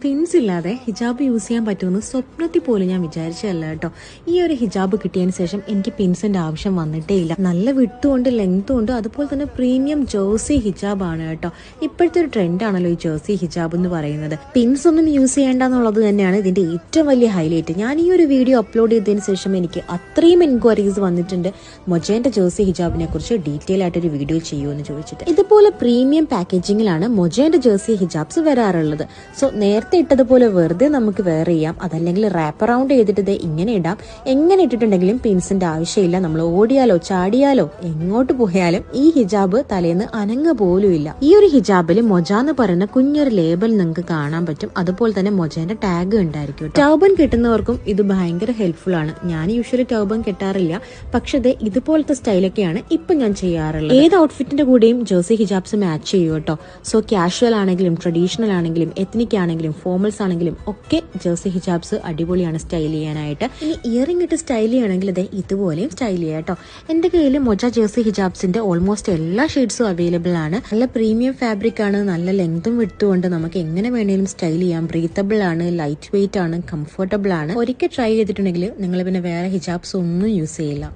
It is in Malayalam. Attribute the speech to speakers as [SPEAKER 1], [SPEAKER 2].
[SPEAKER 1] പിൻസ് ഇല്ലാതെ ഹിജാബ് യൂസ് ചെയ്യാൻ പറ്റുമെന്ന് സ്വപ്നത്തിൽ പോലും ഞാൻ വിചാരിച്ചതല്ല കേട്ടോ. ഈ ഒരു ഹിജാബ് കിട്ടിയതിന് ശേഷം എനിക്ക് പിൻസിന്റെ ആവശ്യം വന്നിട്ടേ ഇല്ല. നല്ല വിട്ടും ഉണ്ട്, ലെങ്ത്തും ഉണ്ട്, അതുപോലെ തന്നെ പ്രീമിയം ജേഴ്സി ഹിജാബ് ആണ് കേട്ടോ. ഇപ്പോഴത്തെ ഒരു ട്രെൻഡാണല്ലോ ഈ ജേഴ്സി ഹിജാബ് എന്ന് പറയുന്നത്. പിൻസ് ഒന്നും യൂസ് ചെയ്യേണ്ട എന്നുള്ളത് തന്നെയാണ് ഇതിന്റെ ഏറ്റവും വലിയ ഹൈലൈറ്റ്. ഞാൻ ഈ ഒരു വീഡിയോ അപ്ലോഡ് ചെയ്തതിന് ശേഷം എനിക്ക് അത്രയും എൻക്വയറീസ് വന്നിട്ടുണ്ട് മൊജേന്റെ ജേഴ്സി ഹിജാബിനെ കുറിച്ച് ഡീറ്റെയിൽ ആയിട്ടൊരു വീഡിയോ ചെയ്യുമെന്ന് ചോദിച്ചിട്ട്. ഇതുപോലെ പ്രീമിയം പാക്കേജിങ്ങിലാണ് മൊജേന്റെ ജേഴ്സി ഹിജാബ്സ് വരാറുള്ളത്. സോ നേരത്തെ ഇട്ടതുപോലെ വെറുതെ നമുക്ക് വെയർ ചെയ്യാം, അതല്ലെങ്കിൽ റാപ്പ് അറൗണ്ട് ചെയ്തിട്ട് ഇങ്ങനെ ഇടാം. എങ്ങനെ ഇട്ടിട്ടുണ്ടെങ്കിലും പിൻസിന്റെ ആവശ്യമില്ല. നമ്മൾ ഓടിയാലോ ചാടിയാലോ എങ്ങോട്ട് പോയാലും ഈ ഹിജാബ് തലേന്ന് അനങ്ങ പോലും ഇല്ല. ഈ ഒരു ഹിജാബിൽ മൊജ എന്ന് പറയുന്ന കുഞ്ഞൊരു ലേബൽ നിങ്ങൾക്ക് കാണാൻ പറ്റും. അതുപോലെ തന്നെ മൊജേന്റെ ടാഗ് ഉണ്ടായിരിക്കും. ടർബൻ കിട്ടുന്നവർക്കും ഇത് ഭയങ്കര ഹെൽപ്ഫുൾ ആണ്. ഞാൻ യൂഷ്വലി ടർബൻ കെട്ടാറില്ല, പക്ഷെ ഇതുപോലത്തെ സ്റ്റൈലൊക്കെയാണ് ഇപ്പൊ ഞാൻ ചെയ്യാറുള്ളത്. ഏത് ഔട്ട്ഫിറ്റിന്റെ കൂടെയും ജേഴ്സി ഹിജാബ്സ് മാച്ച് ചെയ്യും കേട്ടോ. സോ കാഷ്വൽ ആണെങ്കിലും ട്രഡീഷണൽ ആണെങ്കിലും എത്നിക് ആണെങ്കിലും ഫോർമൽസ് ആണെങ്കിലും ഒക്കെ ജേഴ്സി ഹിജാബ്സ് അടിപൊളിയാണ് സ്റ്റൈൽ ചെയ്യാനായിട്ട്. ഇനി ഇയറിംഗ് ഇട്ട് സ്റ്റൈൽ ചെയ്യണമെങ്കിൽ ഇതുപോലെയും സ്റ്റൈൽ ചെയ്യാം കേട്ടോ. എന്റെ കയ്യിൽ മൊജ ജേഴ്സി ഹിജാബ്സിന്റെ ഓൾമോസ്റ്റ് എല്ലാ ഷെയ്ഡ്സും അവൈലബിൾ ആണ്. നല്ല പ്രീമിയം ഫാബ്രിക് ആണ്, നല്ല ലെങ്തും വിഡ്ത്തും ഉണ്ട്. നമുക്ക് എങ്ങനെ വേണേലും സ്റ്റൈൽ ചെയ്യാം. ബ്രീത്തബിൾ ആണ്, ലൈറ്റ് വെയിറ്റ് ആണ്, കംഫർട്ടബിൾ ആണ്. ഒരിക്കൽ ട്രൈ ചെയ്തിട്ടുണ്ടെങ്കിൽ നിങ്ങൾ പിന്നെ വേറെ ഹിജാബ്സ് ഒന്നും യൂസ് ചെയ്യില്ല.